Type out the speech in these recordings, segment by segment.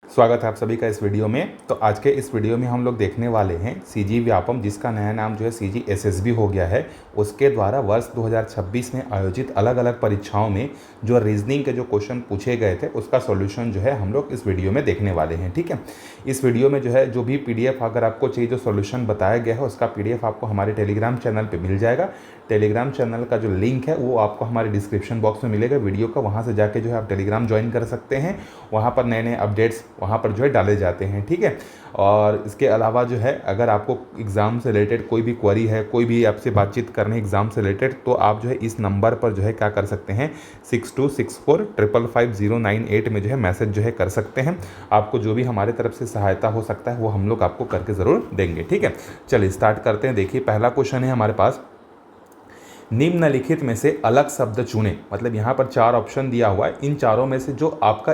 स्वागत है आप सभी का इस वीडियो में। तो आज के इस वीडियो में हम लोग देखने वाले हैं सीजी व्यापम, जिसका नया नाम जो है सीजी एसएसबी हो गया है। उसके द्वारा वर्ष 2026 में आयोजित अलग अलग परीक्षाओं में जो रीजनिंग के जो क्वेश्चन पूछे गए थे उसका सॉल्यूशन जो है हम लोग इस वीडियो में देखने वाले हैं। ठीक है, इस वीडियो में जो है जो भी पीडीएफ अगर आपको चाहिए, जो सॉल्यूशन बताया गया है उसका पीडीएफ आपको हमारे टेलीग्राम चैनल पर मिल जाएगा। टेलीग्राम चैनल का जो लिंक है वो आपको हमारे डिस्क्रिप्शन बॉक्स में मिलेगा वीडियो का, वहाँ से जाके जो है आप टेलीग्राम ज्वाइन कर सकते हैं। वहाँ पर नए नए अपडेट्स वहाँ पर जो है डाले जाते हैं। ठीक है, और इसके अलावा जो है अगर आपको एग्ज़ाम से रिलेटेड कोई भी क्वेरी है, कोई भी आपसे बातचीत करने एग्ज़ाम से रिलेटेड, तो आप जो है इस नंबर पर जो है क्या कर सकते हैं, 6264555098 में जो है मैसेज जो है कर सकते हैं। आपको जो भी हमारे तरफ से सहायता हो सकता है वो हम लोग आपको करके ज़रूर देंगे। ठीक है, चलिए स्टार्ट करते हैं। देखिए पहला क्वेश्चन है हमारे पास, निम्नलिखित में से अलग शब्द चुनें। मतलब यहाँ पर 4 ऑप्शन दिया हुआ है, इन चारों में से जो आपका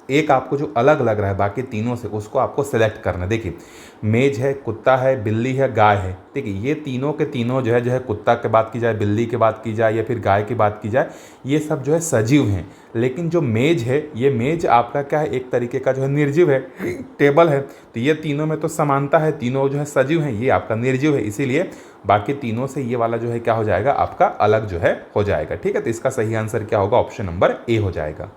एक आपको जो अलग लग रहा है बाकी तीनों से, उसको आपको सेलेक्ट करना है। देखिए मेज है, कुत्ता है, बिल्ली है, गाय है। ठीक है, ये तीनों के तीनों जो है कुत्ता की बात की जाए, बिल्ली की बात की जाए या फिर गाय की बात की जाए, ये सब जो है सजीव हैं। लेकिन जो मेज है, ये मेज आपका क्या है, एक तरीके का जो है निर्जीव है, टेबल है। तो ये तीनों में तो समानता है, तीनों जो है सजीव हैं, ये आपका निर्जीव है, इसीलिए बाकी तीनों से ये वाला जो है क्या हो जाएगा, आपका अलग जो है हो जाएगा। ठीक है, तो इसका सही आंसर क्या होगा, ऑप्शन नंबर ए हो जाएगा।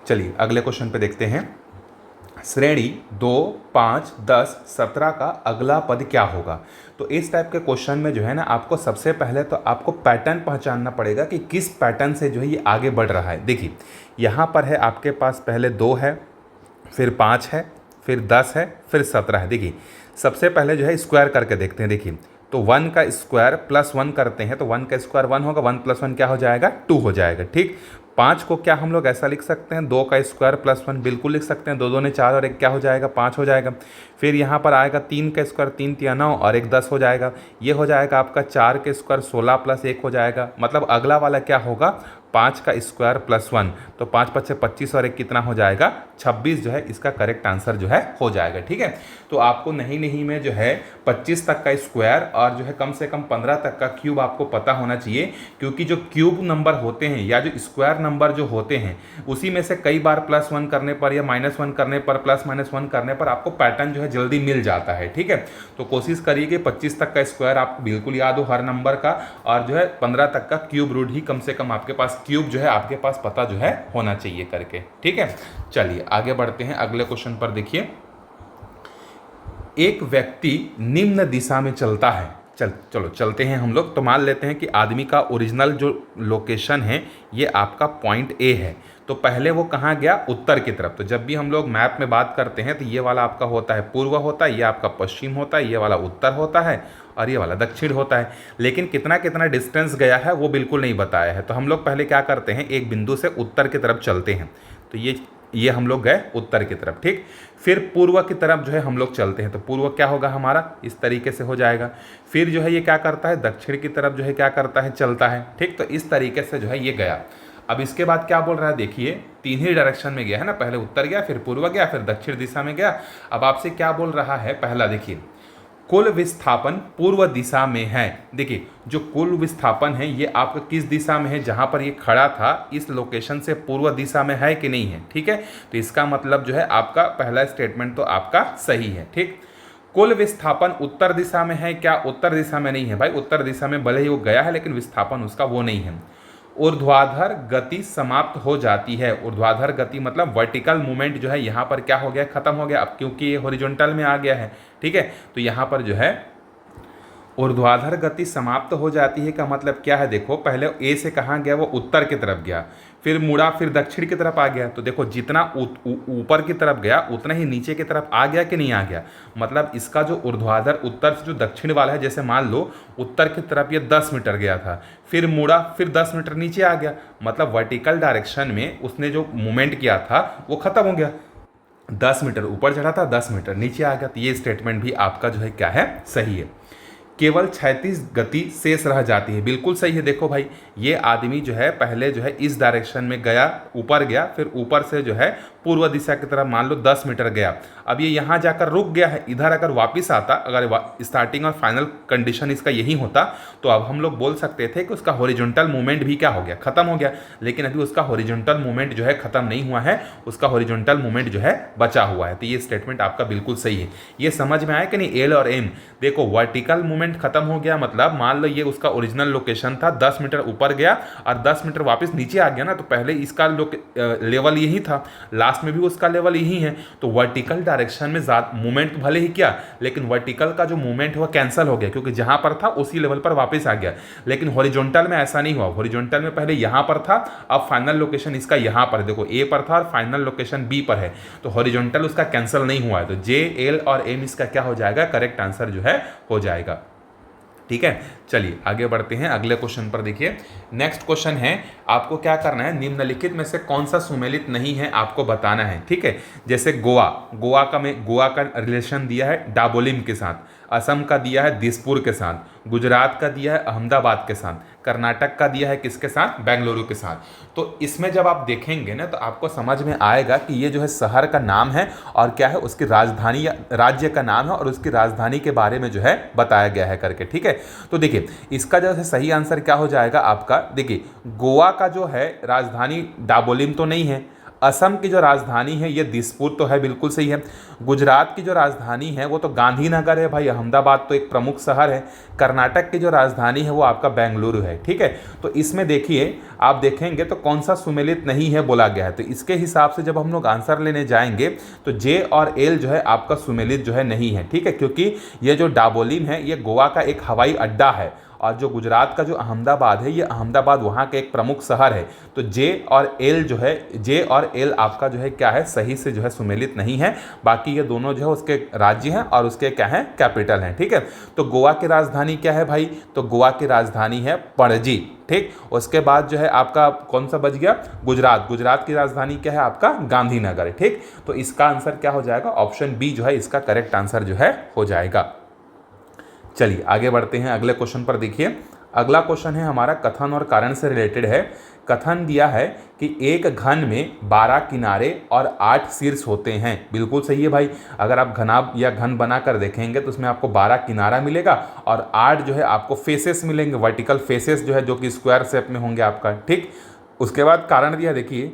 चलिए अगले क्वेश्चन पे देखते हैं। श्रेणी 2, 5, 10, 17 का अगला पद क्या होगा। तो इस टाइप के क्वेश्चन में जो है ना, आपको सबसे पहले तो आपको पैटर्न पहचानना पड़ेगा कि किस पैटर्न से जो है ये आगे बढ़ रहा है। देखिए यहाँ पर है आपके पास पहले 2 है, फिर 5 है, फिर 10 है, फिर 17 है। देखिए सबसे पहले जो है स्क्वायर करके देखते हैं। देखिए तो 1 का स्क्वायर प्लस 1 करते हैं तो 1 का स्क्वायर 1 होगा, 1 + 1 क्या हो जाएगा, 2 हो जाएगा। ठीक, 5 को क्या हम लोग ऐसा लिख सकते हैं, 2 का स्क्वायर प्लस 1 बिल्कुल लिख सकते हैं, 2 2 ने 4 और 1 क्या हो जाएगा, 5 हो जाएगा। फिर यहाँ पर आएगा 3 का स्क्वायर, 3 3 9 और 1 10 हो जाएगा। ये हो जाएगा आपका 4 के स्क्वायर 16 + 1 हो जाएगा। मतलब अगला वाला क्या होगा, 5 का स्क्वायर प्लस 1, तो 5 5 25 और 1 कितना हो जाएगा, 26 जो है इसका करेक्ट आंसर जो है हो जाएगा। ठीक है, तो आपको नहीं में जो है 25 तक का स्क्वायर और जो है कम से कम 15 तक का क्यूब आपको पता होना चाहिए, क्योंकि जो क्यूब नंबर होते हैं या जो स्क्वायर नंबर जो होते हैं उसी में से कई बार +1 करने पर या -1 करने पर, +-1 करने पर आपको पैटर्न जो है जल्दी मिल जाता है। ठीक है, तो कोशिश करिए कि 25 तक का स्क्वायर आपको बिल्कुल याद हो हर नंबर का, और जो है 15 तक का क्यूब रूट ही कम से कम आपके पास, क्यूब जो है आपके पास पता जो है होना चाहिए करके। ठीक है, चलिए आगे बढ़ते हैं अगले क्वेश्चन पर। देखिए एक व्यक्ति निम्न दिशा में चलता है। चलो चलते हैं हम लोग। तो मान लेते हैं कि आदमी का ओरिजिनल जो लोकेशन है ये आपका पॉइंट ए है, तो पहले वो कहाँ गया, उत्तर की तरफ। तो जब भी हम लोग मैप में बात करते हैं तो ये वाला आपका होता है पूर्व होता है, ये आपका पश्चिम होता है, ये वाला उत्तर होता है और ये वाला दक्षिण होता है। लेकिन कितना कितना डिस्टेंस गया है वो बिल्कुल नहीं बताया है। तो हम लोग पहले क्या करते हैं, एक बिंदु से उत्तर की तरफ चलते हैं। तो ये हम लोग गए उत्तर की तरफ। ठीक, फिर पूर्व की तरफ जो है हम लोग चलते हैं, तो पूर्व क्या होगा हमारा, इस तरीके से हो जाएगा। फिर जो है ये क्या करता है, दक्षिण की तरफ जो है क्या करता है, चलता है। ठीक, तो इस तरीके से जो है ये गया। अब इसके बाद क्या बोल रहा है, देखिए 3 ही डायरेक्शन में गया है ना, पहले उत्तर गया, फिर पूर्व गया, फिर दक्षिण दिशा में गया। अब आपसे क्या बोल रहा है, पहला देखिए कुल विस्थापन पूर्व दिशा में है। देखिए जो कुल विस्थापन है ये आपका किस दिशा में है, जहां पर ये खड़ा था इस लोकेशन से पूर्व दिशा में है कि नहीं है। ठीक है, तो इसका मतलब जो है आपका पहला स्टेटमेंट तो आपका सही है। ठीक, कुल विस्थापन उत्तर दिशा में है क्या, उत्तर दिशा में नहीं है भाई, उत्तर दिशा में भले ही वो गया है लेकिन विस्थापन उसका वो नहीं है। ऊर्ध्वाधर गति समाप्त हो जाती है। ऊर्ध्वाधर गति मतलब वर्टिकल मूवमेंट जो है यहाँ पर क्या हो गया, खत्म हो गया। अब क्योंकि ये हॉरिजॉन्टल में आ गया है, ठीक है, तो यहाँ पर जो है ऊर्ध्वाधर गति समाप्त हो जाती है का मतलब क्या है, देखो पहले ए से कहाँ गया, वो उत्तर की तरफ गया, फिर मुड़ा, फिर दक्षिण की तरफ आ गया। तो देखो जितना ऊपर की तरफ गया उतना ही नीचे की तरफ आ गया कि नहीं आ गया। मतलब इसका जो ऊर्ध्वाधर उत्तर से जो दक्षिण वाला है, जैसे मान लो उत्तर की तरफ ये 10 मीटर गया था, फिर मुड़ा, फिर 10 मीटर नीचे आ गया। मतलब वर्टिकल डायरेक्शन में उसने जो मूवमेंट किया था वो खत्म हो गया। 10 मीटर ऊपर चढ़ा था, 10 मीटर नीचे आ गया। तो ये स्टेटमेंट भी आपका जो है क्या है, सही है। केवल 36 गति शेष रह जाती है, बिल्कुल सही है। देखो भाई ये आदमी जो है पहले जो है इस डायरेक्शन में गया, ऊपर गया, फिर ऊपर से जो है पूर्व दिशा की तरफ मान लो 10 मीटर गया, अब ये यहाँ जाकर रुक गया है, इधर अगर वापस आता, अगर स्टार्टिंग और फाइनल कंडीशन इसका यही होता तो अब हम लोग बोल सकते थे कि उसका हॉरिजॉन्टल मूवमेंट भी क्या हो गया, खत्म हो गया। लेकिन अभी उसका हॉरिजॉन्टल मूवमेंट जो है खत्म नहीं हुआ है, उसका हॉरिजॉन्टल मूवमेंट जो है बचा हुआ है। तो ये स्टेटमेंट आपका बिल्कुल सही है। ये समझ में आया कि नहीं, एल और एम। देखो वर्टिकल मूवमेंट खत्म हो गया, मतलब मान लो ये उसका ओरिजिनल लोकेशन था, 10 मीटर ऊपर गया और 10 मीटर वापस नीचे आ गया ना, तो पहले इसका लेवल यही था, लास्ट में भी उसका लेवल यही है। तो वर्टिकल डायरेक्शन में मूवमेंट भले ही क्या, लेकिन वर्टिकल का जो मूवमेंट हुआ कैंसिल हो गया, क्योंकि जहां पर था उसी लेवल पर वापस आ गया। लेकिन हॉरिजॉन्टल में ऐसा नहीं हुआ, हॉरिजॉन्टल में पहले यहां पर था, अब फाइनल लोकेशन इसका यहां पर, देखो ए पर था और फाइनल लोकेशन बी पर है, तो हॉरिजॉन्टल उसका कैंसिल नहीं हुआ है। तो जे, एल और एम इसका क्या हो जाएगा, करेक्ट आंसर जो है हो जाएगा। ठीक है, चलिए आगे बढ़ते हैं अगले क्वेश्चन पर। देखिए नेक्स्ट क्वेश्चन है, आपको क्या करना है, निम्नलिखित में से कौन सा सुमेलित नहीं है आपको बताना है। ठीक है, जैसे गोवा का रिलेशन दिया है डाबोलिम के साथ, असम का दिया है दिसपुर के साथ, गुजरात का दिया है अहमदाबाद के साथ, कर्नाटक का दिया है किसके साथ, बेंगलुरु के साथ। तो इसमें जब आप देखेंगे ना तो आपको समझ में आएगा कि ये जो है शहर का नाम है और क्या है उसकी राजधानी या राज्य का नाम है और उसकी राजधानी के बारे में जो है बताया गया है करके। ठीक है, तो देखिए इसका जो है सही आंसर क्या हो जाएगा आपका, देखिए गोवा का जो है राजधानी डाबोलिम तो नहीं है, असम की जो राजधानी है ये दिसपुर तो है, बिल्कुल सही है। गुजरात की जो राजधानी है वो तो गांधीनगर है भाई, अहमदाबाद तो एक प्रमुख शहर है। कर्नाटक की जो राजधानी है वो आपका बेंगलुरु है। ठीक है, तो इसमें देखिए आप देखेंगे तो कौन सा सुमेलित नहीं है बोला गया है, तो इसके हिसाब से जब हम लोग आंसर लेने जाएंगे तो जे और एल जो है आपका सुमेलित जो है नहीं है। ठीक है, क्योंकि ये जो डाबोलिम है ये गोवा का एक हवाई अड्डा है और जो गुजरात का जो अहमदाबाद है ये अहमदाबाद वहाँ के एक प्रमुख शहर है। तो जे और एल आपका जो है क्या है, सही से जो है सुमेलित नहीं है। बाकी ये दोनों जो है उसके राज्य हैं और उसके क्या है, कैपिटल हैं। ठीक है, तो गोवा की राजधानी क्या है भाई, तो गोवा की राजधानी है पणजी। ठीक, उसके बाद जो है आपका कौन सा बच गया, गुजरात की राजधानी क्या है आपका, गांधीनगर। ठीक, तो इसका आंसर क्या हो जाएगा, ऑप्शन बी जो है इसका करेक्ट आंसर जो है हो जाएगा। चलिए आगे बढ़ते हैं अगले क्वेश्चन पर। देखिए अगला क्वेश्चन है हमारा कथन और कारण से रिलेटेड है। कथन दिया है कि एक घन में 12 किनारे और 8 शीर्ष होते हैं, बिल्कुल सही है भाई। अगर आप घनाभ या घन बनाकर देखेंगे तो उसमें आपको 12 किनारा मिलेगा और 8 जो है आपको फेसेस मिलेंगे, वर्टिकल फेसेस जो है जो कि स्क्वायर शेप में होंगे आपका। ठीक, उसके बाद कारण दिया, देखिए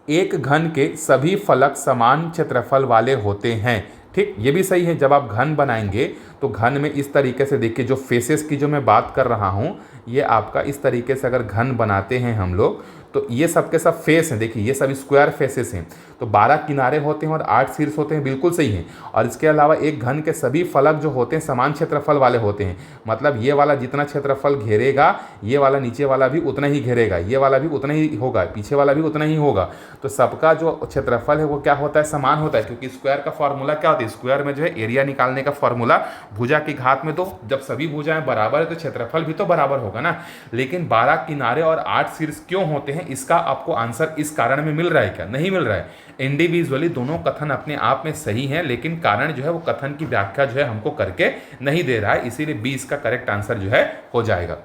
एक घन के सभी फलक समान क्षेत्रफल वाले होते हैं। ठीक, ये भी सही है। जब आप घन बनाएंगे तो घन में इस तरीके से देखिए, जो फेसेस की जो मैं बात कर रहा हूँ ये आपका इस तरीके से अगर घन बनाते हैं हम लोग तो ये सब के सब फेस हैं, देखिए ये सब स्क्वायर फेसेस हैं। तो 12 किनारे होते हैं और 8 शीर्ष होते हैं, बिल्कुल सही है। और इसके अलावा एक घन के सभी फलक जो होते हैं समान क्षेत्रफल वाले होते हैं, मतलब ये वाला जितना क्षेत्रफल घेरेगा ये वाला नीचे वाला भी उतना ही घेरेगा, ये वाला भी उतना ही होगा, पीछे वाला भी उतना ही होगा। तो सबका जो क्षेत्रफल है वो क्या होता है, समान होता है, क्योंकि स्क्वायर का फॉर्मूला क्या होता है, स्क्वायर में जो है एरिया निकालने का फॉर्मूला भुजा की घात में 2, जब सभी भुजाएं बराबर है तो क्षेत्रफल भी तो बराबर होगा ना। लेकिन 12 किनारे और 8 शीर्ष क्यों होते हैं, इसका आपको आंसर इस कारण में मिल रहा है क्या, नहीं मिल रहा है। इंडिविजुअली दोनों कथन अपने आप में सही हैं, लेकिन कारण जो है वो कथन की व्याख्या जो है हमको करके नहीं दे रहा है, इसीलिए बी इसका करेक्ट आंसर जो है हो जाएगा।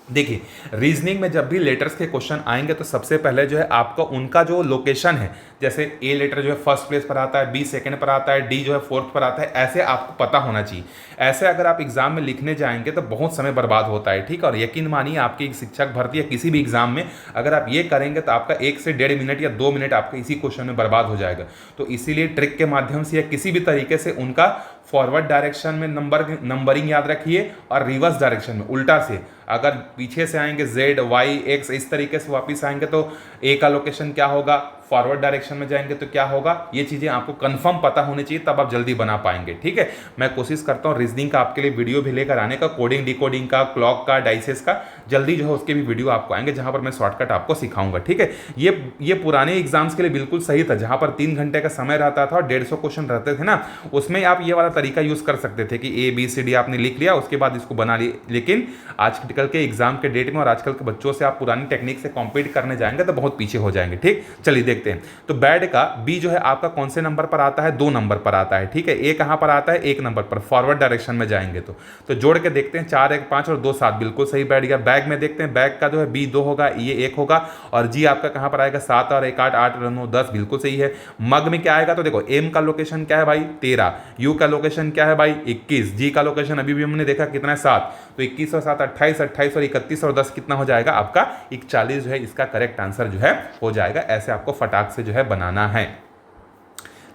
देखिए रीजनिंग में जब भी लेटर्स के क्वेश्चन आएंगे तो सबसे पहले जो है आपका उनका जो लोकेशन है, जैसे ए लेटर जो है फर्स्ट प्लेस पर आता है, बी सेकंड पर आता है, डी जो है फोर्थ पर आता है, ऐसे आपको पता होना चाहिए। ऐसे अगर आप एग्जाम में लिखने जाएंगे तो बहुत समय बर्बाद होता है। ठीक, और यकीन मानिए आपकी शिक्षक भर्ती या किसी भी एग्जाम में अगर आप ये करेंगे तो आपका 1 से 1.5 मिनट या 2 मिनट आपका इसी क्वेश्चन में बर्बाद हो जाएगा। तो इसीलिए ट्रिक के माध्यम से या किसी भी तरीके से उनका फॉरवर्ड डायरेक्शन में नंबरिंग याद रखिए और रिवर्स डायरेक्शन में उल्टा से, अगर पीछे से आएंगे Z, Y, X इस तरीके से वापस आएंगे तो A का लोकेशन क्या होगा, फॉरवर्ड डायरेक्शन में जाएंगे तो क्या होगा, ये चीज़ें आपको कंफर्म पता होनी चाहिए, तब आप जल्दी बना पाएंगे। ठीक है, मैं कोशिश करता हूँ रीजनिंग का आपके लिए वीडियो भी लेकर आने का, कोडिंग डिकोडिंग का, क्लॉक का, डाइसेस का, जल्दी जो है उसके भी वीडियो आपको आएंगे जहाँ पर मैं शॉर्टकट आपको सिखाऊंगा। ठीक है, ये पुराने एग्जाम्स के लिए बिल्कुल सही था, जहाँ पर 3 घंटे का समय रहता था और 150 क्वेश्चन रहते थे ना, उसमें आप ये वाला तरीका यूज़ कर सकते थे कि ABCD आपने लिख लिया, उसके बाद इसको बना लिया। लेकिन आजकल के एग्जाम के डेट में और आजकल के बच्चों से आप पुरानी टेक्निक से कॉम्पीट करने जाएंगे तो बहुत पीछे हो जाएंगे। ठीक, चलिए देखते हैं। तो बैड का बी जो है आपका कौन से नंबर पर आता है, 2 नंबर पर आता है। ठीक है, ए कहां पर आता है, 1 नंबर पर, फॉरवर्ड डायरेक्शन में जाएंगे तो जोड़ के देखते हैं, 4 1 5 और 2 7, बिल्कुल सही बैठ गया। बैग बैग में देखते हैं, बैग का जो है बी 2 होगा, ये 1 होगा, और जी आपका कहाँ पर आएगा 7 और 1 8, 8 और 9 10, बिल्कुल सही है। मग में क्या आएगा तो देखो एम का लोकेशन क्या है भाई 13, यू का लोकेशन क्या है भाई 21, जी का लोकेशन अभी भी हमने देखा कितना है 7, तो 21 और 7 28, 28 और 31 और 10 कितना हो जाएगा आपका 41 जो है इसका करेक्ट आंसर जो है हो जाएगा। ऐसे आपको फटाक से जो है बनाना है।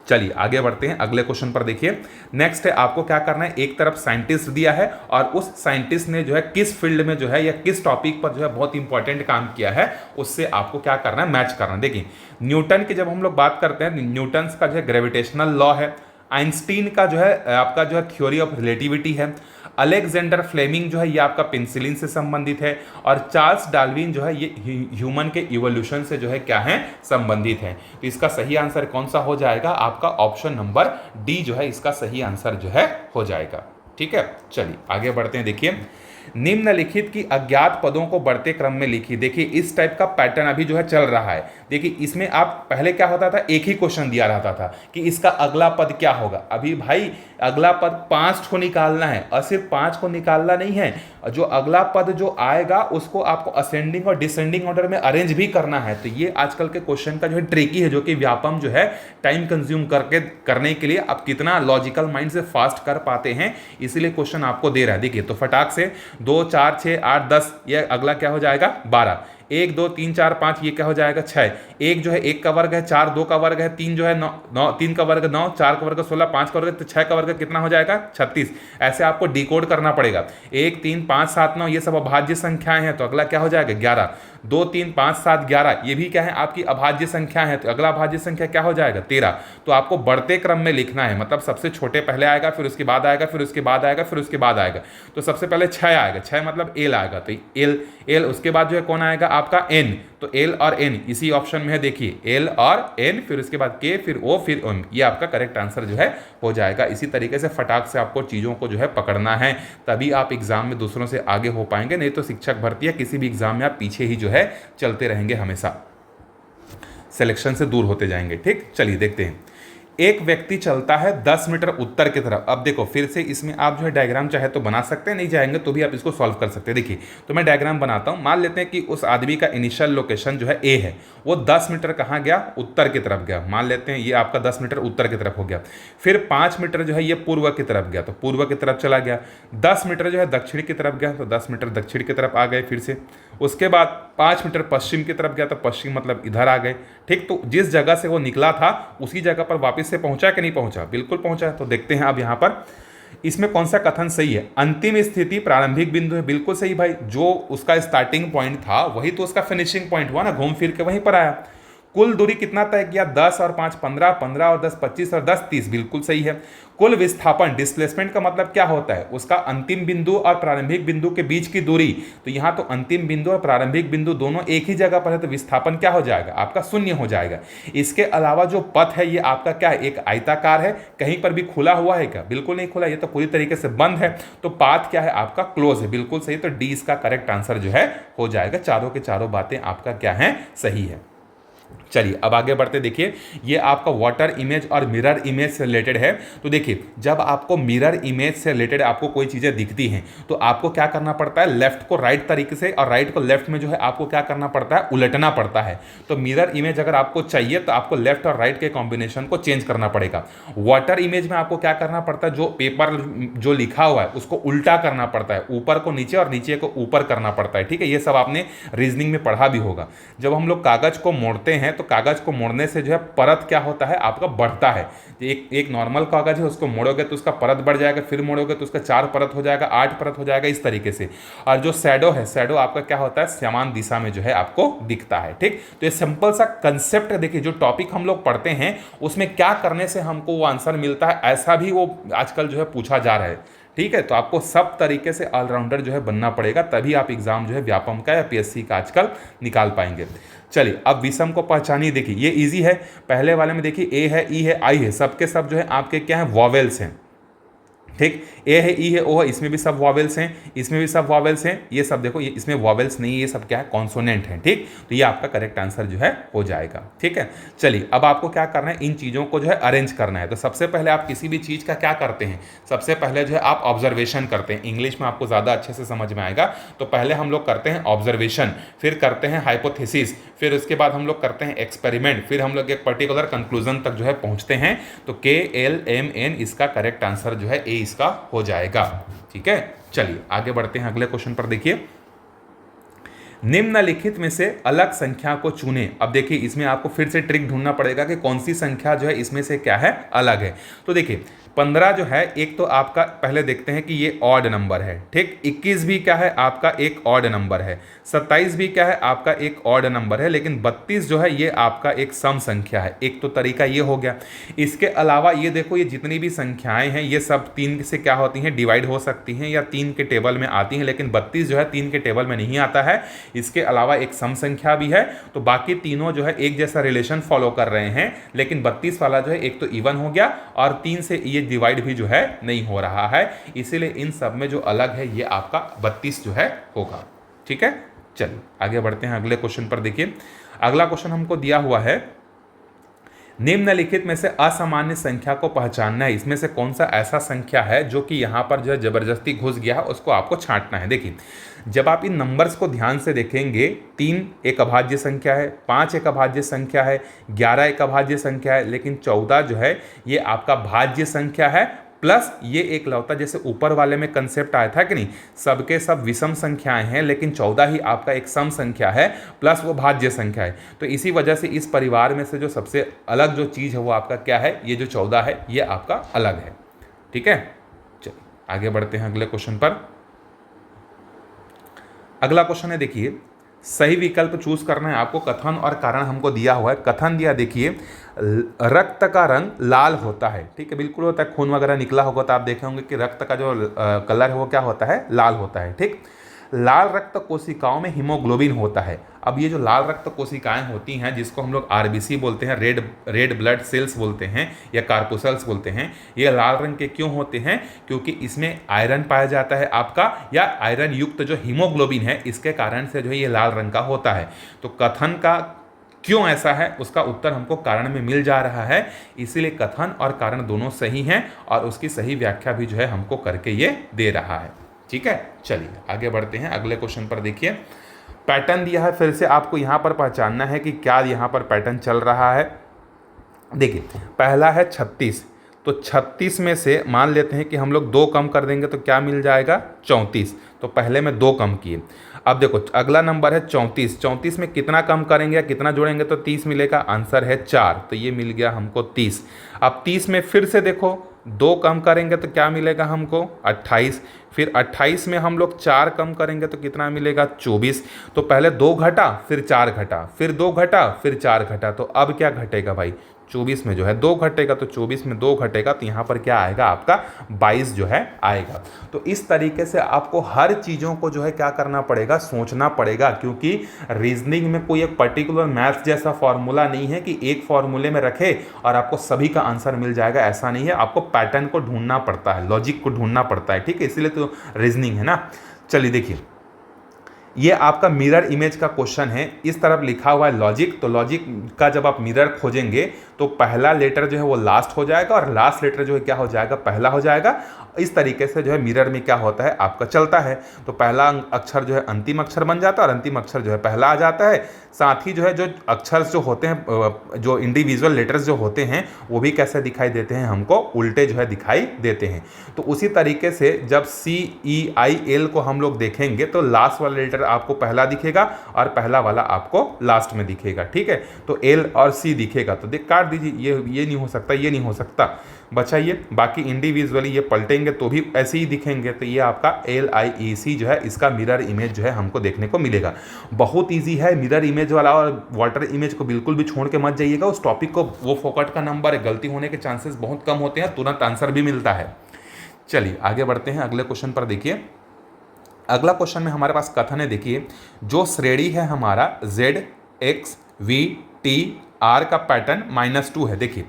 चलिए आगे बढ़ते हैं अगले क्वेश्चन पर। देखिए नेक्स्ट है आपको क्या करना है, एक तरफ साइंटिस्ट दिया है और उस साइंटिस्ट ने जो है किस फील्ड में जो है या किस टॉपिक पर जो है बहुत इंपॉर्टेंट काम किया है, उससे आपको क्या करना है मैच करना है। देखिए न्यूटन की जब हम लोग बात करते हैं, न्यूटन का जो है ग्रेविटेशनल लॉ है, आइंस्टीन का जो है आपका जो है थ्योरी ऑफ रिलेटिविटी है, अलेक्जेंडर फ्लेमिंग जो है ये आपका पेंसिलिन से संबंधित है, और चार्ल्स डार्विन जो है ये ह्यूमन के इवोल्यूशन से जो है क्या है संबंधित है। तो इसका सही आंसर कौन सा हो जाएगा आपका ऑप्शन नंबर डी जो है इसका सही आंसर जो है हो जाएगा। ठीक है चलिए आगे बढ़ते हैं। देखिए निम्नलिखित की अज्ञात पदों को बढ़ते क्रम में लिखिए। देखिए इस टाइप का पैटर्न अभी जो है चल रहा है। देखिए इसमें आप पहले क्या होता था, एक ही क्वेश्चन दिया रहता था कि इसका अगला पद क्या होगा। अभी भाई अगला पद 5 को निकालना है, और सिर्फ 5 को निकालना नहीं है, जो अगला पद जो आएगा उसको आपको असेंडिंग और डिसेंडिंग ऑर्डर में अरेंज भी करना है। तो ये आजकल के क्वेश्चन का जो है ट्रिकी है, जो कि व्यापम जो है टाइम कंज्यूम करके करने के लिए आप कितना लॉजिकल माइंड से फास्ट कर पाते हैं, इसीलिए क्वेश्चन आपको दे रहा है। देखिए तो फटाक से 2 4 6 8 10, ये अगला क्या हो जाएगा 12, 1 2 3 4 5 ये क्या हो जाएगा 6, एक जो है 1 का वर्ग है, 4 2 का वर्ग है, 3 जो है 9 3 का वर्ग 9, 4 का वर्ग 16, 5 का वर्ग तो 6 का वर्ग कितना हो जाएगा 36। ऐसे आपको डिकोड करना पड़ेगा। 1 3 5 7 9 ये सब अभाज्य संख्याएं हैं, तो अगला क्या हो जाएगा 11, 2 3 5 7 11 ये भी क्या है आपकी अभाज्य संख्या है, तो अगला अभाज्य संख्या क्या हो जाएगा 13। तो आपको बढ़ते क्रम में लिखना है, मतलब सबसे छोटे पहले आएगा, फिर उसके बाद आएगा, फिर उसके बाद आएगा, फिर उसके बाद आएगा। तो सबसे पहले 6 आएगा, 6 मतलब एल आएगा, तो एल उसके बाद जो है कौन आएगा आपका एन, तो एल और एन इसी ऑप्शन में है। देखिए एल और एन, फिर उसके बाद के, फिर ओ, फिर एम, ये आपका करेक्ट आंसर जो है हो जाएगा। इसी तरीके से फटाक से आपको चीज़ों को जो है पकड़ना है, तभी आप एग्जाम में दूसरों से आगे हो पाएंगे, नहीं तो शिक्षक भर्ती या किसी भी एग्जाम में आप पीछे ही जो है चलते रहेंगे, हमेशा सिलेक्शन से दूर होते जाएंगे। ठीक चलिए देखते हैं। एक व्यक्ति चलता है 10 मीटर उत्तर की तरफ। अब देखो फिर से इसमें आप जो है डायग्राम चाहे तो बना सकते हैं, नहीं जाएंगे तो भी आप इसको सॉल्व कर सकते हैं। देखिए तो मैं डायग्राम बनाता हूं। मान लेते हैं कि उस आदमी का इनिशियल लोकेशन जो है ए है, वो 10 मीटर कहाँ गया उत्तर की तरफ गया। मान लेते हैं ये आपका 10 मीटर उत्तर की तरफ हो गया। फिर 5 मीटर जो है ये पूर्व की तरफ गया, तो पूर्व की तरफ चला गया। 10 मीटर जो है दक्षिण की तरफ गया, तो 10 मीटर दक्षिण की तरफ आ गए फिर से। उसके बाद 5 मीटर पश्चिम की तरफ गया, तो पश्चिम मतलब इधर आ गए। ठीक, तो जिस जगह से वो निकला था उसी जगह पर वापस से पहुंचा कि नहीं पहुंचा, बिल्कुल पहुंचा। तो देखते हैं अब यहाँ पर इसमें कौन सा कथन सही है। अंतिम स्थिति प्रारंभिक बिंदु है, बिल्कुल सही भाई। जो उसका स्टार्टिंग पॉइंट था वही तो उसका फिनिशिंग पॉइंट हुआ ना, घूम फिर के वहीं पर आया। कुल दूरी कितना तय किया, 10 और 5 15, 15 और 10 25 और 10 30, बिल्कुल सही है। कुल विस्थापन, डिस्प्लेसमेंट का मतलब क्या होता है, उसका अंतिम बिंदु और प्रारंभिक बिंदु के बीच की दूरी। तो यहाँ तो अंतिम बिंदु और प्रारंभिक बिंदु दोनों एक ही जगह पर है, तो विस्थापन क्या हो जाएगा आपका 0 हो जाएगा। इसके अलावा जो पथ है ये आपका क्या है, एक आयताकार है, कहीं पर भी खुला हुआ है क्या, बिल्कुल नहीं खुला, ये तो पूरी तरीके से बंद है। तो पाथ क्या है आपका क्लोज है, बिल्कुल सही। तो डी इसका करेक्ट आंसर जो है हो जाएगा। चारों के चारों बातें आपका क्या है, सही है। चलिए अब आगे बढ़ते। देखिए ये आपका वाटर इमेज और मिरर इमेज से रिलेटेड है। तो देखिए जब आपको मिरर इमेज से रिलेटेड आपको कोई चीज़ें दिखती हैं तो आपको क्या करना पड़ता है, लेफ्ट को राइट तरीके से और राइट को लेफ्ट में जो है आपको क्या करना पड़ता है, उलटना पड़ता है। तो मिरर इमेज अगर आपको चाहिए तो आपको लेफ्ट और राइट के कॉम्बिनेशन को चेंज करना पड़ेगा। वाटर इमेज में आपको क्या करना पड़ता है, जो पेपर जो लिखा हुआ है उसको उल्टा करना पड़ता है, ऊपर को नीचे और नीचे को ऊपर करना पड़ता है। ठीक है, ये सब आपने रीजनिंग में पढ़ा भी होगा। जब हम लोग कागज को मोड़ते हैं तो कागज को मोड़ने से जो है परत क्या होता है आपका बढ़ता है। एक नॉर्मल कागज है उसको मोड़ोगे तो उसका परत बढ़ जाएगा, फिर मोड़ोगे तो उसका 4 परत हो जाएगा, 8 परत हो जाएगा, इस तरीके से। और जो शैडो है, शैडो आपका क्या होता है, समान दिशा में जो है आपको दिखता है। ठीक, तो ये सिंपल सा कंसेप्ट है। देखिए जो टॉपिक हम लोग पढ़ते हैं उसमें क्या करने से हमको वो आंसर मिलता है, ऐसा भी वो आजकल जो है पूछा जा रहा है। ठीक है, तो आपको सब तरीके से ऑलराउंडर जो है बनना पड़ेगा, तभी आप एग्जाम जो है व्यापम का या पीएससी का आजकल निकाल पाएंगे। चलिए अब विषम को पहचानिए। देखिए ये इजी है। पहले वाले में देखिए ए है, ई है, आई है, सबके सब जो है आपके क्या है, वॉवेल्स हैं। ठीक। ए है, ई है, ओ है, इसमें भी सब वॉवेल्स हैं, इसमें भी सब वॉवेल्स हैं, ये सब देखो, ये इसमें वॉवेल्स नहीं है, ये सब क्या है, कॉन्सोनेंट है। ठीक, तो ये आपका करेक्ट आंसर जो है हो जाएगा। ठीक है, चलिए अब आपको क्या करना है, इन चीज़ों को जो है अरेंज करना है। तो सबसे पहले आप किसी भी चीज़ का क्या करते हैं, सबसे पहले जो है आप ऑब्जर्वेशन करते हैं। इंग्लिश में आपको ज़्यादा अच्छे से समझ में आएगा। तो पहले हम लोग करते हैं ऑब्जर्वेशन, फिर करते हैं हाइपोथेसिस, फिर उसके बाद हम लोग करते हैं एक्सपेरिमेंट, फिर हम लोग एक पर्टिकुलर कंक्लूजन तक जो है पहुंचते हैं। तो KLMN इसका करेक्ट आंसर जो है ए इसका हो जाएगा। ठीक है, चलिए आगे बढ़ते हैं अगले क्वेश्चन पर। देखिए, निम्नलिखित में से अलग संख्या को चुनें। अब देखिए, इसमें आपको फिर से ट्रिक ढूंढना पड़ेगा कि कौन सी संख्या जो है इसमें से क्या है, अलग है। तो देखिए 15 जो है, एक तो आपका पहले देखते हैं कि ये ऑड नंबर है। ठीक, 21 भी क्या है आपका एक ऑड नंबर है, 27 भी क्या है आपका एक ऑड नंबर है, लेकिन 32 जो है ये आपका एक सम संख्या है। एक तो तरीका ये हो गया। इसके अलावा ये देखो, ये जितनी भी संख्याएं हैं ये सब 3 से क्या होती हैं, डिवाइड हो सकती हैं या 3 के टेबल में आती हैं, लेकिन 32 जो है 3 के टेबल में नहीं आता है। इसके अलावा एक सम संख्या भी है। तो बाकी तीनों जो है एक जैसा रिलेशन फॉलो कर रहे हैं, लेकिन 32 वाला जो है एक तो इवन हो गया और 3 से ये डिवाइड भी जो है नहीं हो रहा है, इसीलिए इन सब में जो अलग है ये आपका 32 जो है होगा। ठीक है, चलिए आगे बढ़ते हैं अगले क्वेश्चन पर। देखिए, अगला क्वेश्चन हमको दिया हुआ है, निम्नलिखित में से असामान्य संख्या को पहचानना है। इसमें से कौन सा ऐसा संख्या है जो कि यहाँ पर जो है जबरदस्ती घुस गया है, उसको आपको छांटना है। देखिए, जब आप इन नंबर्स को ध्यान से देखेंगे, 3 एक अभाज्य संख्या है, 5 एक अभाज्य संख्या है, 11 एक अभाज्य संख्या है, लेकिन 14 जो है ये आपका भाज्य संख्या है, प्लस ये एक लौता, जैसे ऊपर वाले में कंसेप्ट आया था कि नहीं, सबके सब विषम संख्याएं हैं, लेकिन 14 ही आपका एक सम संख्या है, प्लस वो भाज्य संख्या है। तो इसी वजह से इस परिवार में से जो सबसे अलग जो चीज़ है वो आपका क्या है, ये जो 14 है ये आपका अलग है। ठीक है, चलिए आगे बढ़ते हैं अगले क्वेश्चन पर। अगला क्वेश्चन है, देखिए, सही विकल्प चूज करना है आपको। कथन और कारण हमको दिया हुआ है। कथन दिया, देखिए, रक्त का रंग लाल होता है। ठीक है, बिल्कुल होता है, खून वगैरह निकला होगा तो आप देखे होंगे कि रक्त का जो कलर है वो क्या होता है, लाल होता है। ठीक, लाल रक्त कोशिकाओं में हीमोग्लोबिन होता है। अब ये जो लाल रक्त कोशिकाएं होती हैं, जिसको हम लोग RBC बोलते हैं, रेड ब्लड सेल्स बोलते हैं या कार्पुसल्स बोलते हैं, ये लाल रंग के क्यों होते हैं, क्योंकि इसमें आयरन पाया जाता है आपका, या आयरन युक्त जो हीमोग्लोबिन है इसके कारण से जो है ये लाल रंग का होता है। तो कथन का क्यों ऐसा है, उसका उत्तर हमको कारण में मिल जा रहा है। इसीलिए कथन और कारण दोनों सही हैं और उसकी सही व्याख्या भी जो है हमको करके ये दे रहा है। ठीक है, चलिए आगे बढ़ते हैं अगले क्वेश्चन पर। देखिए, पैटर्न दिया है, फिर से आपको यहाँ पर पहचानना है कि क्या यहाँ पर पैटर्न चल रहा है। देखिए, पहला है 36, तो 36 में से मान लेते हैं कि हम लोग 2 कम कर देंगे तो क्या मिल जाएगा, 34। तो पहले में 2 कम किए। अब देखो अगला नंबर है 34, 34 में कितना कम करेंगे या कितना जोड़ेंगे तो 30 मिलेगा, आंसर है 4, तो ये मिल गया हमको 30। अब 30 में फिर से देखो 2 कम करेंगे तो क्या मिलेगा हमको, 28। फिर 28 में हम लोग 4 कम करेंगे तो कितना मिलेगा, 24। तो पहले 2 घटा, फिर 4 घटा, फिर 2 घटा, फिर 4 घटा, तो अब क्या घटेगा भाई, 24 में जो है 2 घटेगा, तो 24 में 2 घटेगा तो यहाँ पर क्या आएगा आपका 22 जो है आएगा। तो इस तरीके से आपको हर चीज़ों को जो है क्या करना पड़ेगा, सोचना पड़ेगा, क्योंकि रीजनिंग में कोई एक पर्टिकुलर मैथ्स जैसा फॉर्मूला नहीं है कि एक फॉर्मूले में रखे और आपको सभी का आंसर मिल जाएगा, ऐसा नहीं है। आपको पैटर्न को ढूंढना पड़ता है, लॉजिक को ढूंढना पड़ता है। ठीक है, इसीलिए तो रीजनिंग है ना। चलिए देखिए, ये आपका मिरर इमेज का क्वेश्चन है। इस तरफ लिखा हुआ है लॉजिक, तो लॉजिक का जब आप मिरर खोजेंगे तो पहला लेटर जो है वो लास्ट हो जाएगा और लास्ट लेटर जो है क्या हो जाएगा, पहला हो जाएगा। इस तरीके से जो है मिरर में क्या होता है आपका चलता है। तो पहला अक्षर जो है अंतिम अक्षर बन जाता है और अंतिम अक्षर जो है पहला आ जाता है। साथ ही जो है जो अक्षर जो होते हैं, जो इंडिविजुअल लेटर्स जो होते हैं वो भी कैसे दिखाई देते हैं, हमको उल्टे जो है दिखाई देते हैं। तो उसी तरीके से जब CEIL को हम लोग देखेंगे तो लास्ट वाला लेटर आपको पहला दिखेगा और पहला वाला आपको लास्ट में दिखेगा। ठीक है, तो L और C दिखेगा तो काट दीजिए, ये नहीं हो सकता, ये नहीं हो सकता, बचाइए। बाकी इंडिविजुअली ये पलटेंगे तो भी ऐसे ही दिखेंगे। तो ये आपका LIEC जो है इसका मिरर इमेज जो है हमको देखने को मिलेगा। बहुत इजी है मिरर इमेज वाला, और वाटर इमेज को बिल्कुल भी छोड़ के मत जाइएगा। उस टॉपिक को, वो फोकट का नंबर है, गलती होने के चांसेस बहुत कम होते हैं, तुरंत आंसर भी मिलता है। चलिए आगे बढ़ते हैं अगले क्वेश्चन पर। देखिए, अगला क्वेश्चन में हमारे पास कथन है, देखिए, जो श्रेणी है हमारा ZXVTR का पैटर्न -2 है। देखिए,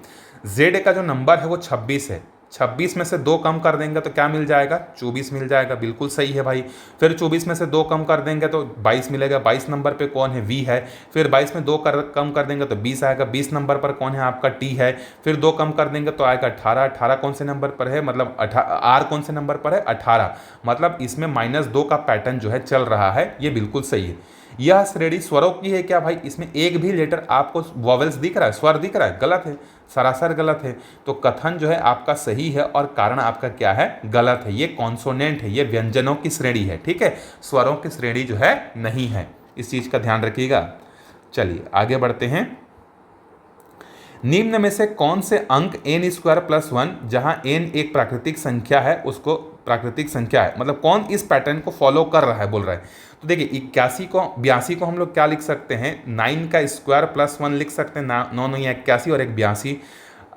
Z का जो नंबर है वो 26 है, 26 में से 2 कम कर देंगे तो क्या मिल जाएगा, 24 मिल जाएगा, बिल्कुल सही है भाई। फिर 24 में से 2 कम कर देंगे तो 22 मिलेगा, 22 नंबर पे कौन है, वी है। फिर 22 में 2 कम कर देंगे तो 20 आएगा, 20 नंबर पर कौन है, आपका टी है। फिर 2 कम कर देंगे तो आएगा 18, 18 कौन से नंबर पर है, मतलब आर कौन से नंबर पर है, 18, मतलब इसमें -2 का पैटर्न जो है चल रहा है, ये बिल्कुल सही है। यह श्रेणी स्वरों की है क्या भाई, इसमें एक भी लेटर आपको वॉवेल्स दिख रहा है, स्वर दिख रहा है, गलत है, सरासर गलत है। तो कथन जो है आपका सही है और कारण आपका क्या है, गलत है। ये कॉन्सोनेंट है, ये व्यंजनों की श्रेणी है, ठीक है, स्वरों की श्रेणी जो है नहीं है, इस चीज का ध्यान रखिएगा। चलिए आगे बढ़ते हैं। निम्न में से कौन से अंक n² + 1, जहां n एक प्राकृतिक संख्या है, उसको प्राकृतिक संख्या है, मतलब कौन इस पैटर्न को फॉलो कर रहा है, बोल रहा है। तो देखिए 82 को हम लोग क्या लिख सकते हैं, 9 का स्क्वायर +1 लिख सकते हैं, 9 9 81 और 82।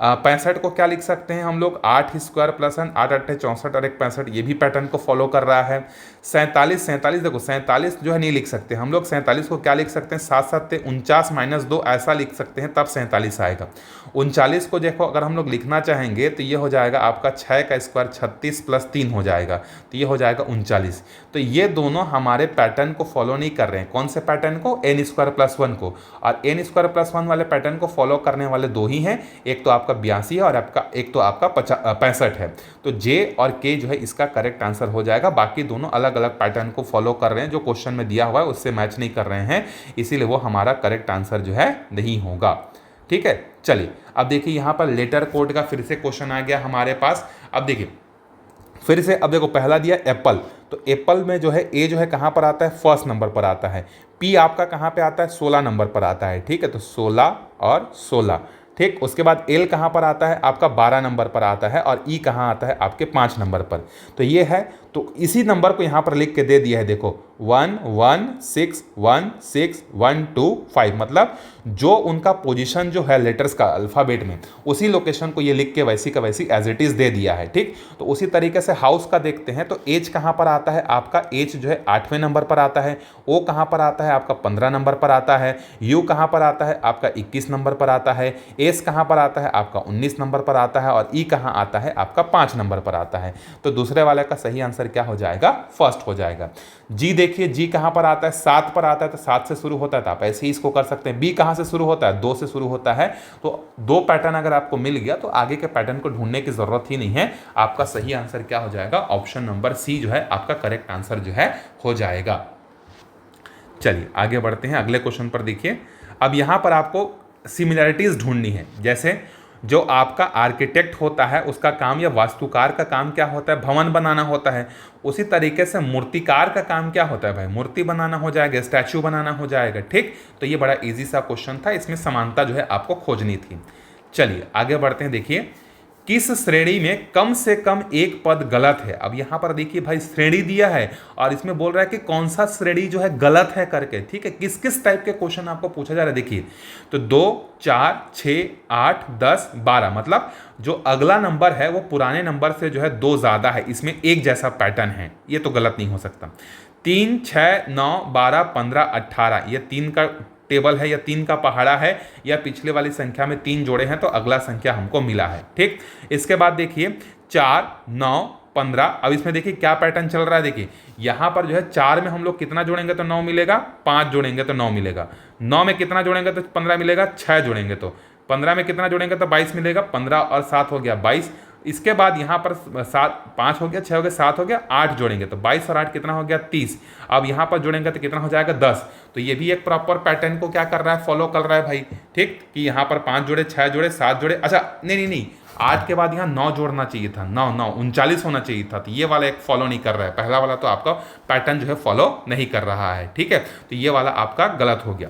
65 को क्या लिख सकते हैं हम लोग, 8 स्क्वायर +1, 8 8 64 और 1 65, ये भी पैटर्न को फॉलो कर रहा है। 47 देखो 47 जो है नहीं लिख सकते हम लोग, 47 को क्या लिख सकते हैं, 7 7 49 -2 ऐसा लिख सकते हैं, तब 47 आएगा। 39 को देखो अगर हम लोग लिखना चाहेंगे तो ये हो जाएगा आपका 6 का स्क्वायर 36 + 3 हो जाएगा, तो ये हो जाएगा 39। तो ये दोनों हमारे पैटर्न को फॉलो नहीं कर रहे हैं, कौन से पैटर्न को, n² + 1 को। और n² + 1 वाले पैटर्न को फॉलो करने वाले दो ही हैं, एक तो आपका 82 है और एक तो आपका 65 है। तो जे और के जो है इसका करेक्ट आंसर हो जाएगा। बाकी दोनों अलग अलग पैटर्न को फॉलो कर रहे हैं, जो क्वेश्चन में दिया हुआ है उससे मैच नहीं कर रहे हैं, इसीलिए वो हमारा करेक्ट आंसर जो है नहीं होगा, ठीक है। चलिए अब देखिए यहाँ पर लेटर कोड का फिर से क्वेश्चन आ गया हमारे पास। अब देखिए फिर से, अब देखो पहला दिया एप्पल, तो एप्पल में जो है ए जो है कहाँ पर आता है, फर्स्ट नंबर पर आता है। पी आपका कहाँ पे आता है, 16 नंबर पर आता है, ठीक है, तो 16 और 16, ठीक। उसके बाद एल कहाँ पर आता है, आपका 12 नंबर पर आता है, और ई कहाँ आता है, आपके 5 नंबर पर। तो ये है, तो इसी नंबर को यहाँ पर लिख के दे दिया है, देखो 1 1 6 1 6 1 2 5, मतलब जो उनका पोजीशन जो है लेटर्स का अल्फ़ाबेट में, उसी लोकेशन को ये लिख के वैसी का वैसी एज इट इज़ दे दिया है, ठीक। तो उसी तरीके से हाउस का देखते हैं, तो एच कहाँ पर आता है, आपका एच जो है 8वें नंबर पर आता है। ओ कहाँ पर आता है, आपका 15 नंबर पर आता है। यू कहाँ पर आता है, आपका 21 नंबर पर आता है। एस कहाँ पर आता है, आपका 19 नंबर पर आता है। और ई कहाँ आता है, आपका 5 नंबर पर आता है। तो दूसरे वाले का सही आंसर क्या हो जाएगा, फर्स्ट हो जाएगा। जी देखिए, जी कहाँ पर आता है, 7 पर आता है, तो 7 से शुरू होता है, तो आप ऐसे ही इसको कर सकते हैं। बी कहाँ से शुरू होता है, 2 से शुरू होता है। तो 2 पैटर्न अगर आपको मिल गया तो आगे के पैटर्न को ढूंढने की जरूरत ही नहीं है। आपका सही आंसर क्या हो जाएगा, ऑप्शन नंबर सी जो है आपका करेक्ट आंसर जो है हो जाएगा। चलिए आगे बढ़ते हैं अगले क्वेश्चन पर। देखिए अब यहाँ पर आपको सिमिलैरिटीज ढूंढनी है। जैसे जो आपका आर्किटेक्ट होता है उसका काम, या वास्तुकार का काम क्या होता है, भवन बनाना होता है। उसी तरीके से मूर्तिकार का काम क्या होता है भाई, मूर्ति बनाना हो जाएगा, स्टैचू बनाना हो जाएगा, ठीक। तो ये बड़ा इजी सा क्वेश्चन था, इसमें समानता जो है आपको खोजनी थी। चलिए आगे बढ़ते हैं। देखिए किस श्रेणी में कम से कम एक पद गलत है। अब यहां पर देखिए भाई श्रेणी दिया है और इसमें बोल रहा है कि कौन सा श्रेणी जो है गलत है करके, ठीक है। किस किस टाइप के क्वेश्चन आपको पूछा जा रहा है, देखिए तो 2 4 6 8 10 12, मतलब जो अगला नंबर है वो पुराने नंबर से जो है 2 ज्यादा है, इसमें एक जैसा पैटर्न है, ये तो गलत नहीं हो सकता। 3 6 9 12 15 18, ये 3 का टेबल है या 3 का पहाड़ा है, या पिछले वाली संख्या में 3 जोड़े हैं तो अगला संख्या हमको मिला है, ठीक। इसके बाद देखिए 4 9 15, अब इसमें देखिए क्या पैटर्न चल रहा है। देखिए यहाँ पर जो है 4 में हम लोग कितना जोड़ेंगे तो 9 मिलेगा, 5 जोड़ेंगे तो 9 मिलेगा, 9 में कितना जोड़ेंगे तो 15 मिलेगा, 6 जोड़ेंगे तो 15 में कितना जोड़ेंगे तो 22 मिलेगा, 15 और 7 हो गया 22। इसके बाद यहाँ पर 7 5 हो गया, 6 हो गया, 7 हो गया, 8 जोड़ेंगे तो 22 और 8 कितना हो गया 30। अब यहाँ पर जोड़ेंगे तो कितना हो जाएगा 10। तो ये भी एक प्रॉपर पैटर्न को क्या कर रहा है, फॉलो कर रहा है भाई, ठीक। कि यहाँ पर 5 जोड़े, 6 जोड़े, 7 जोड़े, अच्छा नहीं 8 के बाद यहाँ 9 जोड़ना चाहिए था, 9 9 39 होना चाहिए था। तो ये वाला एक फॉलो नहीं कर रहा है, पहला वाला तो आपका पैटर्न जो है फॉलो नहीं कर रहा है, ठीक है। तो ये वाला आपका गलत हो गया।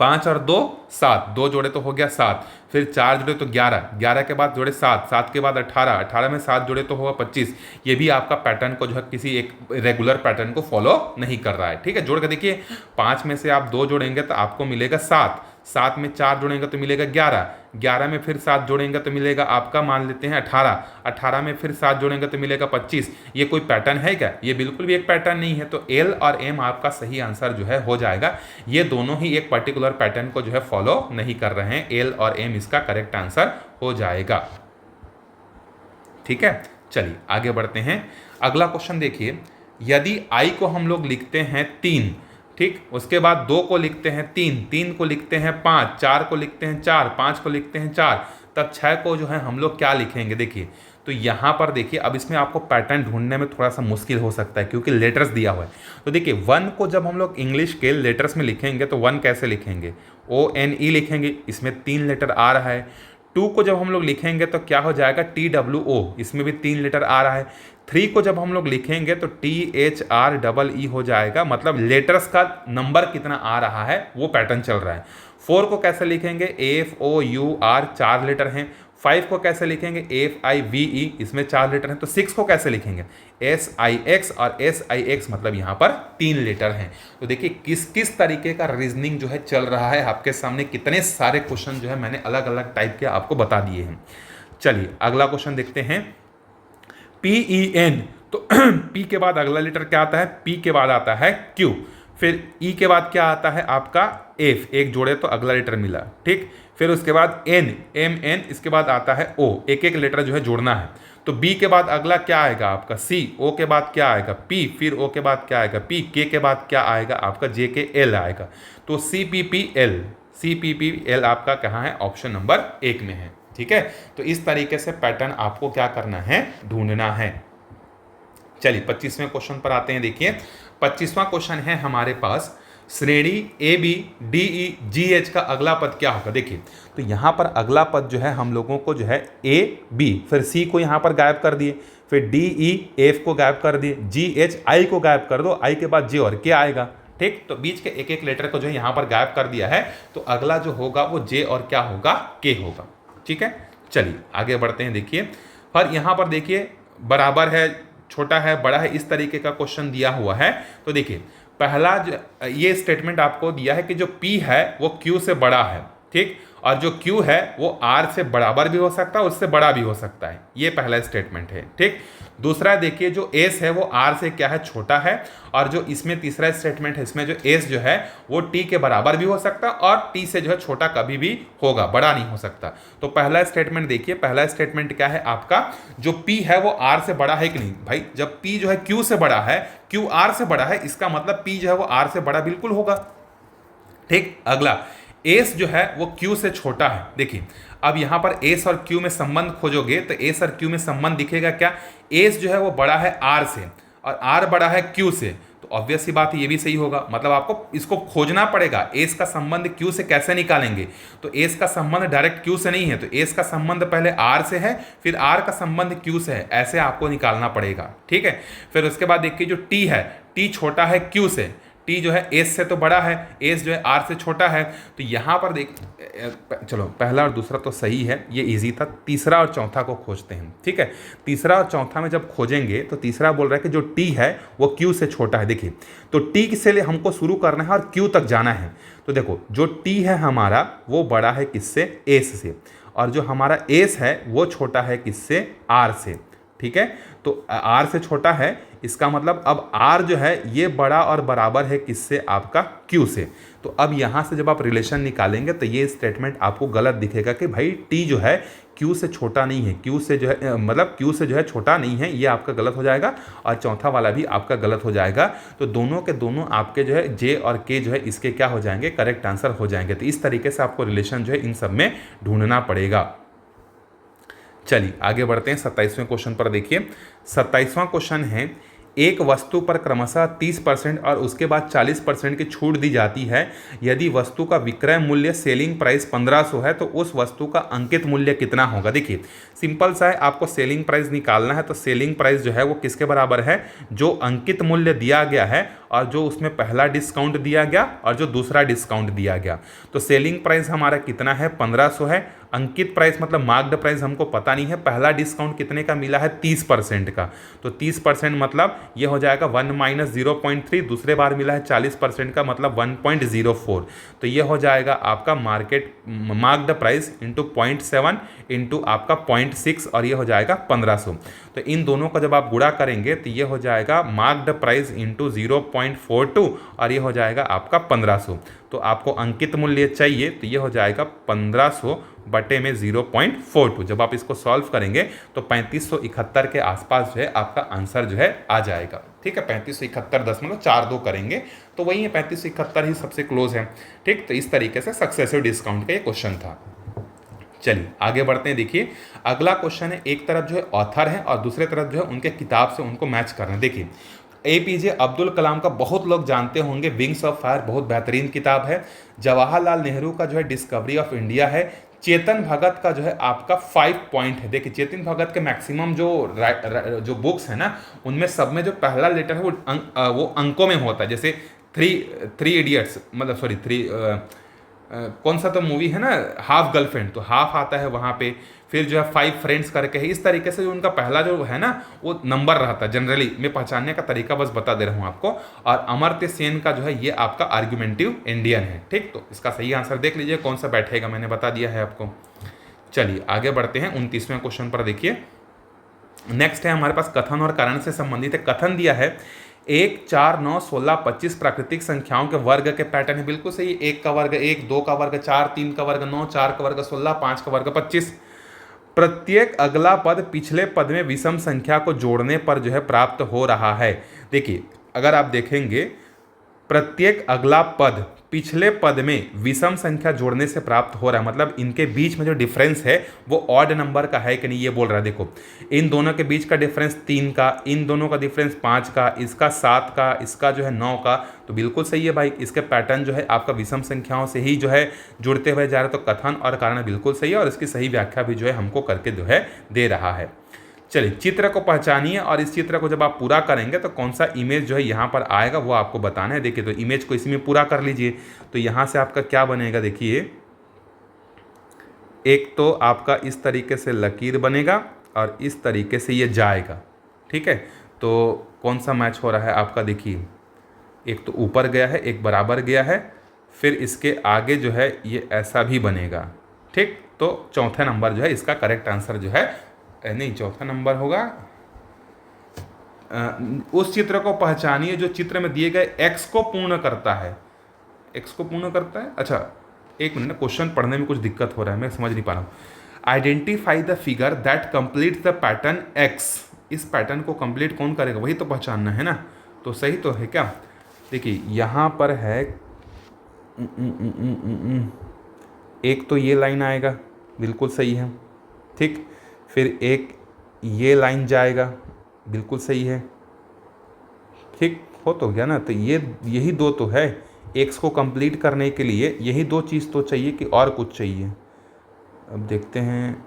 5 और 2 7, 2 जोड़े तो हो गया 7, फिर 4 जोड़े तो 11, 11 के बाद जोड़े 7, 7 के बाद 18, 18 में 7 जोड़े तो होगा 25। ये भी आपका पैटर्न को जो है किसी एक रेगुलर पैटर्न को फॉलो नहीं कर रहा है, ठीक है। जोड़ के देखिए 5 में से आप 2 जोड़ेंगे तो आपको मिलेगा 7, 7 में 4 जोड़ेंगे तो मिलेगा 11, 11 में फिर 7 जोड़ेंगे तो मिलेगा आपका मान लेते हैं 18, 18 में फिर 7 जोड़ेंगे तो मिलेगा 25। ये कोई पैटर्न है क्या, ये बिल्कुल भी एक पैटर्न नहीं है। तो एल और एम आपका सही आंसर जो है हो जाएगा। ये दोनों ही एक पर्टिकुलर पैटर्न को जो है फॉलो नहीं कर रहे हैं, एल और एम इसका करेक्ट आंसर हो जाएगा। ठीक है, चलिए आगे बढ़ते हैं। अगला क्वेश्चन देखिए, यदि आई को हम लोग लिखते हैं 3, ठीक, उसके बाद 2 को लिखते हैं 3, 3 को लिखते हैं 5, 4 को लिखते हैं 4, 5 को लिखते हैं 4, तब 6 को जो है हम लोग क्या लिखेंगे। देखिए तो यहाँ पर देखिए, अब इसमें आपको पैटर्न ढूंढने में थोड़ा सा मुश्किल हो सकता है क्योंकि लेटर्स दिया हुआ है। तो देखिए 1 को जब हम लोग इंग्लिश के लेटर्स में लिखेंगे तो 1 कैसे लिखेंगे, ONE लिखेंगे, इसमें 3 लेटर आ रहा है। 2 को जब हम लोग लिखेंगे तो क्या हो जाएगा, TWO, इसमें भी 3 लेटर आ रहा है। 3 को जब हम लोग लिखेंगे तो THREE हो जाएगा, मतलब लेटर्स का नंबर कितना आ रहा है वो पैटर्न चल रहा है। 4 को कैसे लिखेंगे, FOUR, 4 लेटर हैं। 5 को कैसे लिखेंगे, FIVE, इसमें 4 लेटर हैं। तो 6 को कैसे लिखेंगे, SIX, और SIX मतलब यहाँ पर 3 लेटर हैं। तो देखिए किस किस तरीके का रीजनिंग जो है चल रहा है आपके सामने, कितने सारे क्वेश्चन जो है मैंने अलग अलग टाइप के आपको बता दिए हैं। चलिए अगला क्वेश्चन देखते हैं, PEN, तो P के बाद अगला लेटर क्या आता है, P के बाद आता है Q, फिर E के बाद क्या आता है आपका F, एक जोड़े तो अगला लेटर मिला, ठीक, फिर उसके बाद N, MN, इसके बाद आता है O, एक एक लेटर जो है जोड़ना है। तो B के बाद अगला क्या आएगा आपका C, O के बाद क्या आएगा P, फिर O के बाद क्या आएगा P, K के बाद क्या आएगा आपका JKL आएगा। तो CPPL आपका कहाँ है, ऑप्शन नंबर 1 में है, ठीक है। तो इस तरीके से पैटर्न आपको क्या करना है, ढूंढना है। चलिए 25वें क्वेश्चन पर आते हैं। देखिए 25वां क्वेश्चन है हमारे पास, श्रेणी ABDEGH का अगला पद क्या होगा। देखिए तो यहाँ पर अगला पद जो है हम लोगों को जो है AB, फिर C को यहाँ पर गायब कर दिए, फिर DEF को गायब कर दिए, GHI को गायब कर दो, I के बाद J और K आएगा, ठीक। तो बीच के एक एक लेटर को जो है यहाँ पर गायब कर दिया है, तो अगला जो होगा वो J और क्या होगा, K होगा, ठीक है। चलिए आगे बढ़ते हैं। देखिए पर यहाँ पर देखिए बराबर है, छोटा है, बड़ा है, इस तरीके का क्वेश्चन दिया हुआ है। तो देखिए पहला ये स्टेटमेंट आपको दिया है कि जो P है वो Q से बड़ा है, ठीक, और जो Q है वो R से बराबर भी हो सकता है, उससे बड़ा भी हो सकता है, ये पहला स्टेटमेंट है, ठीक। दूसरा देखिए जो S है वो R से क्या है, छोटा है, और जो इसमें तीसरा स्टेटमेंट है, इसमें जो S जो है वो T के बराबर भी हो सकता है और T से जो है छोटा कभी भी होगा, बड़ा नहीं हो सकता। तो पहला स्टेटमेंट देखिए, पहला स्टेटमेंट क्या है आपका, जो P है वो R से बड़ा है कि नहीं। भाई जब P जो है Q से बड़ा है, Q R से बड़ा है, इसका मतलब P जो है वो R से बड़ा बिल्कुल होगा, ठीक। अगला S जो है वो Q से छोटा है। देखिए अब यहाँ पर S और Q में संबंध खोजोगे तो S और Q में संबंध दिखेगा क्या, S जो है वो बड़ा है R से और R बड़ा है Q से, तो ऑब्वियस सी बात है ये भी सही होगा। मतलब आपको इसको खोजना पड़ेगा, S का संबंध Q से कैसे निकालेंगे। तो S का संबंध डायरेक्ट Q से नहीं है, तो S का संबंध पहले R से है, फिर R का संबंध Q से है, ऐसे आपको निकालना पड़ेगा, ठीक है। फिर उसके बाद देखिए जो T है, T छोटा है Q से, T जो है S से तो बड़ा है, S जो है R से छोटा है। तो यहाँ पर देख, चलो पहला और दूसरा तो सही है, ये इजी था। तीसरा और चौथा को खोजते हैं, ठीक है। तीसरा और चौथा में जब खोजेंगे तो तीसरा बोल रहा है कि जो T है वो Q से छोटा है। देखिए तो T से हमको शुरू करना है और Q तक जाना है। तो देखो जो T है हमारा वो बड़ा है किससे, S से, और जो हमारा S है वो छोटा है किससे, R से, ठीक है। तो R से छोटा है, इसका मतलब अब R जो है ये बड़ा और बराबर है किससे, आपका Q से। तो अब यहाँ से जब आप रिलेशन निकालेंगे तो ये स्टेटमेंट आपको गलत दिखेगा कि भाई T जो है Q से छोटा नहीं है, Q से जो है मतलब Q से जो है छोटा नहीं है, ये आपका गलत हो जाएगा, और चौथा वाला भी आपका गलत हो जाएगा। तो दोनों के दोनों आपके जो है J और K जो है इसके क्या हो जाएंगे, करेक्ट आंसर हो जाएंगे। तो इस तरीके से आपको रिलेशन जो है इन सब में ढूंढना पड़ेगा। चलिए आगे बढ़ते हैं 27वें क्वेश्चन पर। देखिए 27वां क्वेश्चन है, एक वस्तु पर क्रमशः 30% और उसके बाद 40% की छूट दी जाती है। यदि वस्तु का विक्रय मूल्य सेलिंग प्राइस 1500 है तो उस वस्तु का अंकित मूल्य कितना होगा। देखिए सिंपल सा है, आपको सेलिंग प्राइस निकालना है। तो सेलिंग प्राइस जो है वो किसके बराबर है, जो अंकित मूल्य दिया गया है और जो उसमें पहला डिस्काउंट दिया गया और जो दूसरा डिस्काउंट दिया गया। तो सेलिंग प्राइस हमारा कितना है, 1500 है। अंकित प्राइस मतलब मार्क्ड प्राइस हमको पता नहीं है। पहला डिस्काउंट कितने का मिला है, 30% का। तो 30% मतलब ये हो जाएगा 1 - 0.3। दूसरे बार मिला है 40% का, मतलब 1.04। तो ये हो जाएगा आपका मार्क्ड प्राइस इंटू 0.7 इंटू आपका 0.6 और ये हो जाएगा 1500। तो इन दोनों का जब आप गुणा करेंगे तो ये हो जाएगा मार्क्ड प्राइस इंटू 0.42 और ये हो जाएगा आपका 1500। तो आपको अंकित मूल्य चाहिए तो ये हो जाएगा 1500 बटे में 0.42। जब आप इसको सॉल्व करेंगे तो 3571 के आसपास जो है आपका आंसर जो है आ जाएगा। ठीक है, 3571.42 करेंगे तो वही है, 3571 ही सबसे क्लोज है। ठीक, तो इस तरीके से सक्सेसिव डिस्काउंट का ये क्वेश्चन था। चलिए आगे बढ़ते हैं। देखिए अगला क्वेश्चन है, एक तरफ जो है ऑथर है और दूसरे तरफ जो है उनके किताब से उनको मैच करना है। देखिए APJ अब्दुल कलाम का बहुत लोग जानते होंगे, विंग्स ऑफ फायर बहुत बेहतरीन किताब है। जवाहरलाल नेहरू का जो है डिस्कवरी ऑफ इंडिया है। चेतन भगत का जो है आपका 5 पॉइंट है। देखिए चेतन भगत के मैक्सिमम जो बुक्स है ना, उनमें सब में जो पहला लेटर है वो अंकों में होता है। जैसे थ्री इडियट्स, मतलब सॉरी कौन सा तो मूवी है ना, हाफ गर्लफ्रेंड, तो हाफ आता है वहाँ पे। फिर जो है 5 फ्रेंड्स करके है। इस तरीके से जो उनका पहला जो है ना वो नंबर रहता है। जनरली मैं पहचानने का तरीका बस बता दे रहा हूँ आपको। और अमर्त्य सेन का जो है ये आपका आर्ग्यूमेंटिव इंडियन है। ठीक, तो इसका सही आंसर देख लीजिए कौन सा बैठेगा, मैंने बता दिया है आपको। चलिए आगे बढ़ते हैं 29वें क्वेश्चन पर। देखिए नेक्स्ट है हमारे पास कथन और कारण से संबंधित है। कथन दिया है 1, 4, 9, 16, 25 प्राकृतिक संख्याओं के वर्ग के पैटर्न है। बिल्कुल सही, 1 का वर्ग 1, 2 का वर्ग 4, 3 का वर्ग 9, 4 का वर्ग 16, 5 का वर्ग 25। प्रत्येक अगला पद पिछले पद में विषम संख्या को जोड़ने पर जो है प्राप्त हो रहा है। देखिए अगर आप देखेंगे प्रत्येक अगला पद पिछले पद में विषम संख्या जोड़ने से प्राप्त हो रहा है, मतलब इनके बीच में जो डिफरेंस है वो ऑड नंबर का है कि नहीं, ये बोल रहा है। देखो इन दोनों के बीच का डिफरेंस 3 का, इन दोनों का डिफरेंस 5 का, इसका 7 का, इसका जो है 9 का, तो बिल्कुल सही है भाई। इसके पैटर्न जो है आपका विषम संख्याओं से ही जो है जुड़ते हुए जा रहे, तो कथन और कारण बिल्कुल सही है और इसकी सही व्याख्या भी जो है हमको करके जो है दे रहा है। चलिए चित्र को पहचानिए और इस चित्र को जब आप पूरा करेंगे तो कौन सा इमेज जो है यहाँ पर आएगा वो आपको बताना है। देखिए तो इमेज को इसी में पूरा कर लीजिए। तो यहाँ से आपका क्या बनेगा, देखिए एक तो आपका इस तरीके से लकीर बनेगा और इस तरीके से ये जाएगा। ठीक है, तो कौन सा मैच हो रहा है आपका, देखिए एक तो ऊपर गया है, एक बराबर गया है, फिर इसके आगे जो है ये ऐसा भी बनेगा। ठीक, तो चौथा नंबर जो है इसका करेक्ट आंसर जो है, नहीं चौथा नंबर होगा। उस चित्र को पहचानिए जो चित्र में दिए गए x को पूर्ण करता है। x को पूर्ण करता है, अच्छा एक मिनट, क्वेश्चन पढ़ने में कुछ दिक्कत हो रहा है, मैं समझ नहीं पा रहा हूँ। Identify the figure that complete the pattern x। इस पैटर्न को कंप्लीट कौन करेगा, वही तो पहचानना है ना। तो सही तो है क्या, देखिए यहाँ पर है एक तो ये लाइन आएगा, बिल्कुल सही है। ठीक, फिर एक ये लाइन जाएगा, बिल्कुल सही है। ठीक हो तो गया ना, तो यही दो तो है। एक्स को कंप्लीट करने के लिए यही दो चीज़ तो चाहिए कि और कुछ चाहिए। अब देखते हैं,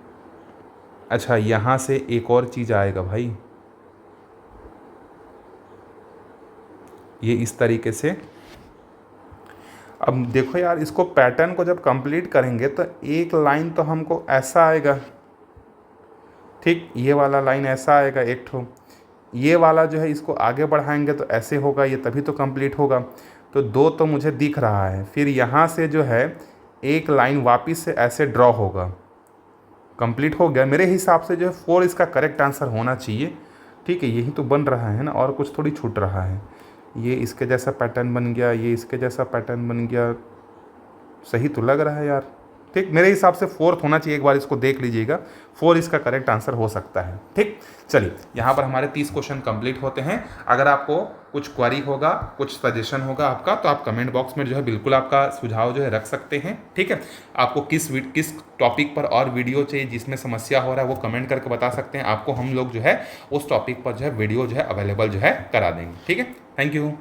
अच्छा यहाँ से एक और चीज़ आएगा भाई, ये इस तरीके से। अब देखो यार, इसको पैटर्न को जब कंप्लीट करेंगे तो एक लाइन तो हमको ऐसा आएगा। ठीक, ये वाला लाइन ऐसा आएगा एक ठो, ये वाला जो है इसको आगे बढ़ाएंगे तो ऐसे होगा, ये तभी तो कंप्लीट होगा। तो दो तो मुझे दिख रहा है। फिर यहाँ से जो है एक लाइन वापस से ऐसे ड्रॉ होगा, कंप्लीट हो गया। मेरे हिसाब से जो है 4 इसका करेक्ट आंसर होना चाहिए। ठीक है, यही तो बन रहा है ना, और कुछ थोड़ी छूट रहा है। ये इसके जैसा पैटर्न बन गया, ये इसके जैसा पैटर्न बन गया, सही तो लग रहा है यार। ठीक, मेरे हिसाब से 4th होना चाहिए, एक बार इसको देख लीजिएगा। 4 इसका करेक्ट आंसर हो सकता है। ठीक, चलिए यहाँ पर हमारे 30 क्वेश्चन कंप्लीट होते हैं। अगर आपको कुछ क्वेरी होगा, कुछ सजेशन होगा आपका, तो आप कमेंट बॉक्स में जो है बिल्कुल आपका सुझाव जो है रख सकते हैं। ठीक है, आपको किस टॉपिक पर और वीडियो चाहिए, जिसमें समस्या हो रहा है वो कमेंट करके बता सकते हैं। आपको हम लोग जो है उस टॉपिक पर जो है वीडियो जो है अवेलेबल जो है करा देंगे। ठीक है, थैंक यू।